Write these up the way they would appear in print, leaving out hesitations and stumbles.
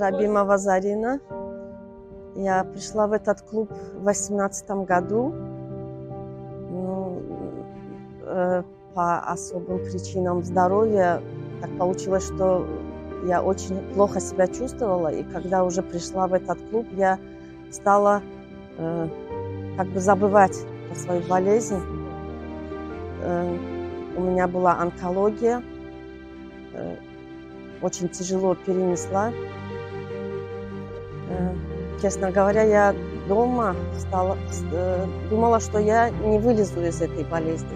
Рабимова Зарина. Я пришла в этот клуб в 2018 году. По особым причинам здоровья так получилось, что я очень плохо себя чувствовала. И когда уже пришла в этот клуб, я стала как бы забывать про свою болезнь. У меня была онкология. Очень тяжело перенесла. Честно говоря, я дома думала, что я не вылезу из этой болезни.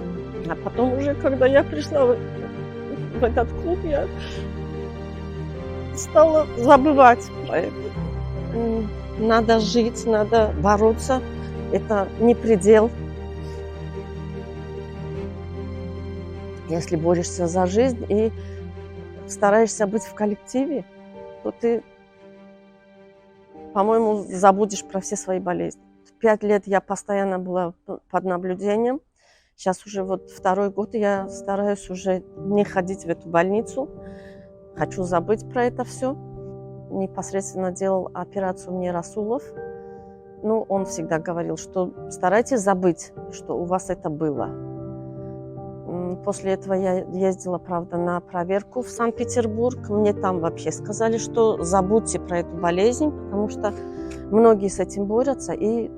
А потом уже, когда я пришла в этот клуб, я стала забывать про это. Надо жить, надо бороться. Это не предел. Если борешься за жизнь и стараешься быть в коллективе, то ты, по-моему, забудешь про все свои болезни. 5 лет я постоянно была под наблюдением. Сейчас уже вот 2-й год я стараюсь уже не ходить в эту больницу. Хочу забыть про это все. Непосредственно делал операцию мне Расулов. Он всегда говорил, что старайтесь забыть, что у вас это было. После этого я ездила, правда, на проверку в Санкт-Петербург. Мне там вообще сказали, что забудьте про эту болезнь, потому что многие с этим борются, и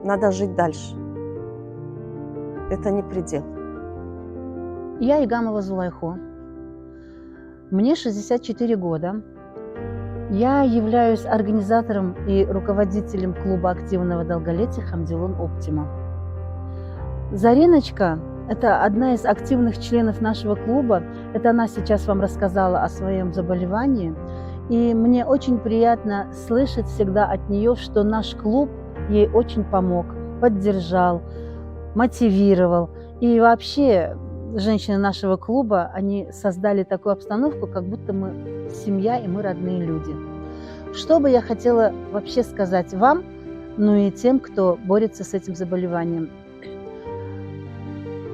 надо жить дальше. Это не предел. Я Игамова Зулайхо. Мне 64 года. Я являюсь организатором и руководителем клуба активного долголетия «Хамдилон Оптима». Зариночка – это одна из активных членов нашего клуба. Это она сейчас вам рассказала о своем заболевании. И мне очень приятно слышать всегда от нее, что наш клуб ей очень помог, поддержал, мотивировал. И вообще женщины нашего клуба, они создали такую обстановку, как будто мы семья и мы родные люди. Что бы я хотела вообще сказать вам, и тем, кто борется с этим заболеванием.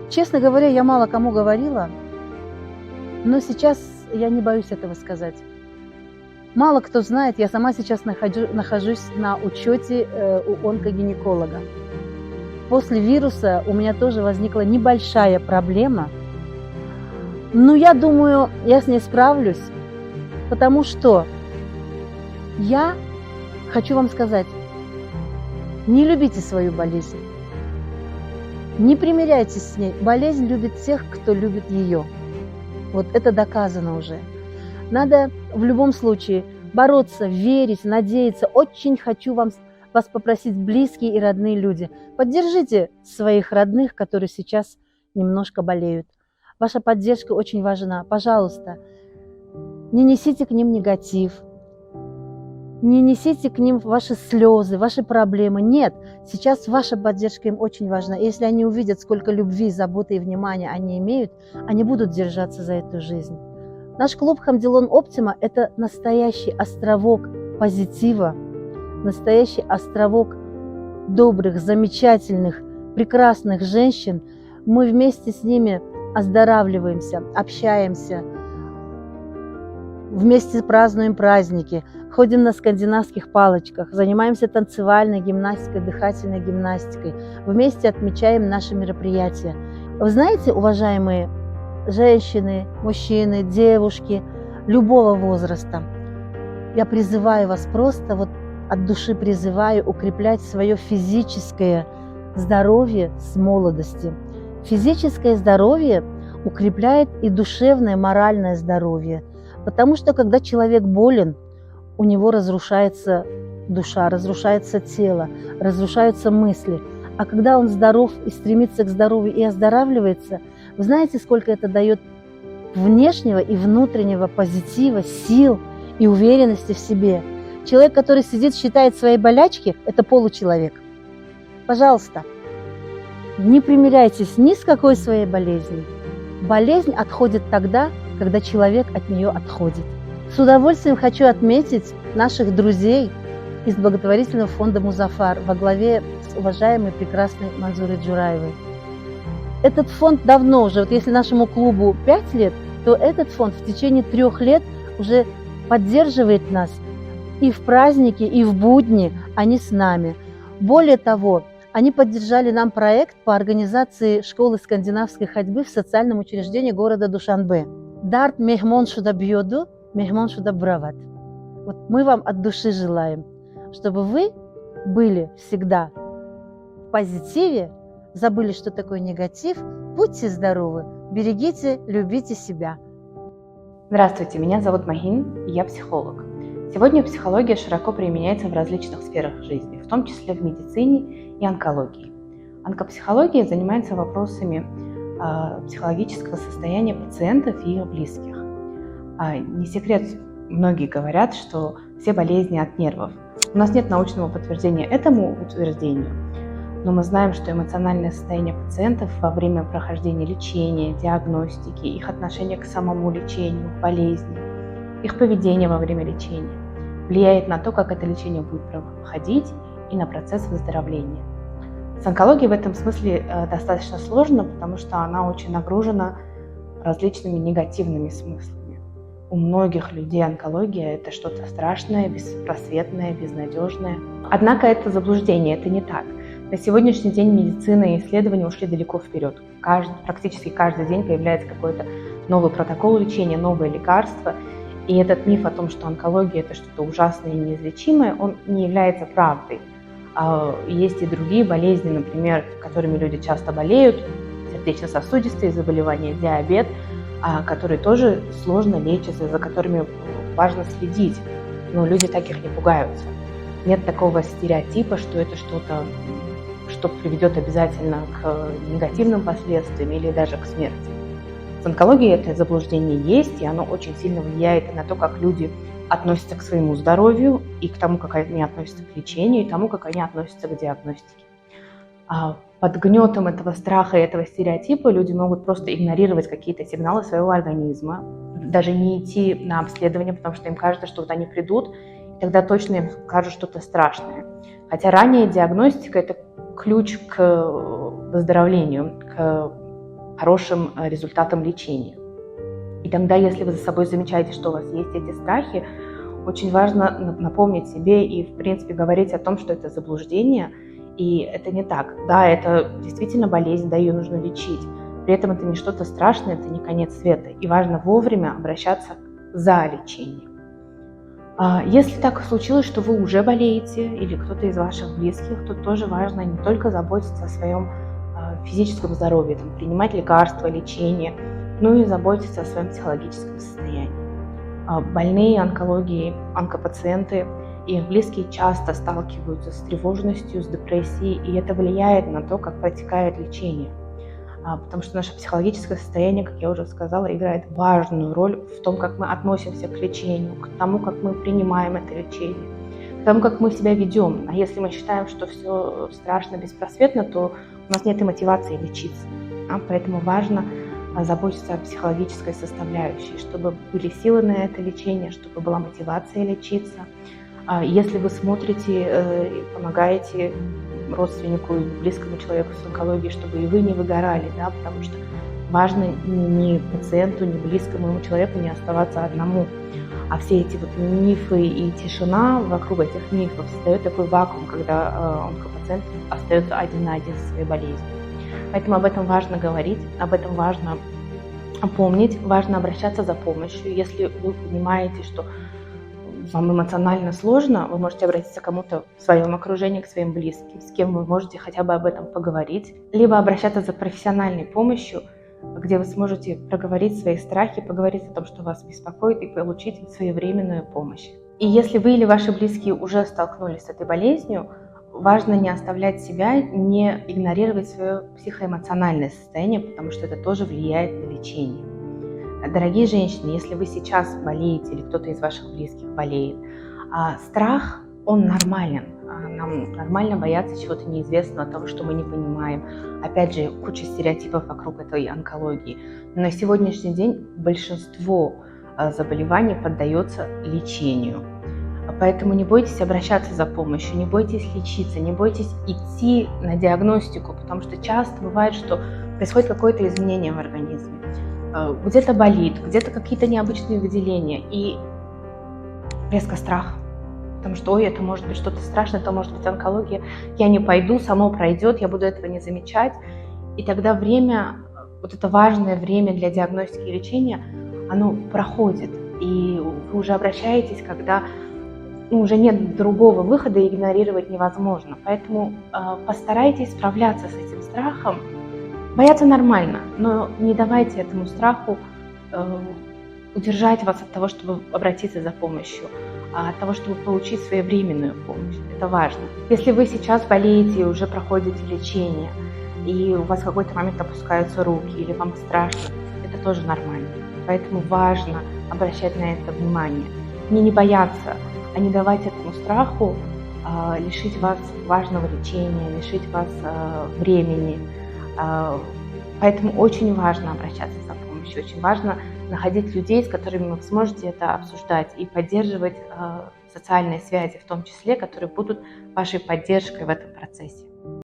Честно говоря, я мало кому говорила, но сейчас я не боюсь этого сказать. Мало кто знает, я сама сейчас нахожусь на учете у онкогинеколога. После вируса у меня тоже возникла небольшая проблема, но я думаю, я с ней справлюсь, потому что я хочу вам сказать, не любите свою болезнь. Не примиряйтесь с ней. Болезнь любит тех, кто любит ее. Вот это доказано уже. Надо в любом случае бороться, верить, надеяться. Очень хочу вас попросить, близкие и родные люди, поддержите своих родных, которые сейчас немножко болеют. Ваша поддержка очень важна. Пожалуйста, не несите к ним негатив. Не несите к ним ваши слезы, ваши проблемы. Нет, сейчас ваша поддержка им очень важна. И если они увидят, сколько любви, заботы и внимания они имеют, они будут держаться за эту жизнь. Наш клуб «Хамдилон Оптима» – это настоящий островок позитива, настоящий островок добрых, замечательных, прекрасных женщин. Мы вместе с ними оздоравливаемся, общаемся, вместе празднуем праздники, ходим на скандинавских палочках, занимаемся танцевальной гимнастикой, дыхательной гимнастикой, вместе отмечаем наши мероприятия. Вы знаете, уважаемые женщины, мужчины, девушки любого возраста, я призываю вас просто, от души призываю укреплять свое физическое здоровье с молодости. Физическое здоровье укрепляет и душевное, моральное здоровье. Потому что когда человек болен, у него разрушается душа, разрушается тело, разрушаются мысли. А когда он здоров и стремится к здоровью и оздоравливается, вы знаете, сколько это дает внешнего и внутреннего позитива, сил и уверенности в себе. Человек, который сидит, считает свои болячки, это получеловек. Пожалуйста, не примиряйтесь ни с какой своей болезнью. Болезнь отходит тогда, когда человек от нее отходит. С удовольствием хочу отметить наших друзей из благотворительного фонда «Музафар» во главе с уважаемой прекрасной Манзурой Джураевой. Этот фонд давно уже, если нашему клубу 5 лет, то этот фонд в течение 3 лет уже поддерживает нас и в праздники, и в будни, они с нами. Более того, они поддержали нам проект по организации школы скандинавской ходьбы в социальном учреждении города Душанбе. Дарт мехмон шуда бьёду, мехмон шуда брават. Вот мы вам от души желаем, чтобы вы были всегда в позитиве, забыли, что такое негатив, будьте здоровы, берегите, любите себя. Здравствуйте, меня зовут Магин, и я психолог. Сегодня психология широко применяется в различных сферах жизни, в том числе в медицине и онкологии. Онкопсихология занимается вопросами психологического состояния пациентов и их близких. Не секрет, многие говорят, что все болезни от нервов. У нас нет научного подтверждения этому утверждению, но мы знаем, что эмоциональное состояние пациентов во время прохождения лечения, диагностики, их отношение к самому лечению, болезни, их поведение во время лечения влияет на то, как это лечение будет проходить и на процесс выздоровления. С онкологией в этом смысле достаточно сложно, потому что она очень нагружена различными негативными смыслами. У многих людей онкология – это что-то страшное, беспросветное, безнадежное. Однако это заблуждение, это не так. На сегодняшний день медицина и исследования ушли далеко вперед. Практически каждый день появляется какой-то новый протокол лечения, новое лекарство. И этот миф о том, что онкология – это что-то ужасное и неизлечимое, он не является правдой. Есть и другие болезни, например, которыми люди часто болеют, сердечно-сосудистые заболевания, диабет, которые тоже сложно лечатся, за которыми важно следить, но люди так их не пугаются. Нет такого стереотипа, что это что-то, что приведет обязательно к негативным последствиям или даже к смерти. С онкологией это заблуждение есть, и оно очень сильно влияет на то, как люди относятся к своему здоровью, и к тому, как они относятся к лечению, и к тому, как они относятся к диагностике. Под гнетом этого страха и этого стереотипа люди могут просто игнорировать какие-то сигналы своего организма, даже не идти на обследование, потому что им кажется, что вот они придут, и тогда точно им скажут что-то страшное. Хотя ранняя диагностика – это ключ к выздоровлению, к хорошим результатам лечения. И тогда, если вы за собой замечаете, что у вас есть эти страхи, очень важно напомнить себе и, в принципе, говорить о том, что это заблуждение, и это не так. Да, это действительно болезнь, да, ее нужно лечить. При этом это не что-то страшное, это не конец света. И важно вовремя обращаться за лечением. Если так случилось, что вы уже болеете, или кто-то из ваших близких, то тоже важно не только заботиться о своем физическом здоровье, принимать лекарства, лечение, но и заботиться о своем психологическом состоянии. Больные онкологией, онкопациенты и их близкие часто сталкиваются с тревожностью, с депрессией, и это влияет на то, как протекает лечение. Потому что наше психологическое состояние, как я уже сказала, играет важную роль в том, как мы относимся к лечению, к тому, как мы принимаем это лечение, к тому, как мы себя ведем. А если мы считаем, что все страшно, беспросветно, то у нас нет и мотивации лечиться. Поэтому важно заботиться о психологической составляющей, чтобы были силы на это лечение, чтобы была мотивация лечиться. Если вы смотрите и помогаете родственнику и близкому человеку с онкологией, чтобы и вы не выгорали, да, потому что важно ни пациенту, ни близкому ему человеку не оставаться одному. А все эти вот мифы и тишина вокруг этих мифов создает такой вакуум, когда онкопациент остается один на один со своей болезнью. Поэтому об этом важно говорить, об этом важно помнить, важно обращаться за помощью. Если вы понимаете, что вам эмоционально сложно, вы можете обратиться к кому-то в своем окружении, к своим близким, с кем вы можете хотя бы об этом поговорить, либо обращаться за профессиональной помощью, где вы сможете проговорить свои страхи, поговорить о том, что вас беспокоит, и получить своевременную помощь. И если вы или ваши близкие уже столкнулись с этой болезнью, важно не оставлять себя, не игнорировать свое психоэмоциональное состояние, потому что это тоже влияет на лечение. Дорогие женщины, если вы сейчас болеете или кто-то из ваших близких болеет, страх, он нормален. Нам нормально бояться чего-то неизвестного, того, что мы не понимаем. Опять же, куча стереотипов вокруг этой онкологии. Но на сегодняшний день большинство заболеваний поддается лечению. Поэтому не бойтесь обращаться за помощью, не бойтесь лечиться, не бойтесь идти на диагностику, потому что часто бывает, что происходит какое-то изменение в организме. где-то болит, где-то какие-то необычные выделения, и резко страх. Потому что, ой, это может быть что-то страшное, это может быть онкология, я не пойду, само пройдет, я буду этого не замечать. И тогда время, вот это важное время для диагностики и лечения, оно проходит. И вы уже обращаетесь, когда уже нет другого выхода, и игнорировать невозможно. Поэтому постарайтесь справляться с этим страхом. Бояться нормально, но не давайте этому страху удержать вас от того, чтобы обратиться за помощью, от того, чтобы получить своевременную помощь. Это важно. Если вы сейчас болеете и уже проходите лечение, и у вас в какой-то момент опускаются руки, или вам страшно, это тоже нормально. Поэтому важно обращать на это внимание. Не бояться, а не давать этому страху лишить вас важного лечения, лишить вас времени. Поэтому очень важно обращаться за помощью, очень важно находить людей, с которыми вы сможете это обсуждать, и поддерживать социальные связи, в том числе, которые будут вашей поддержкой в этом процессе.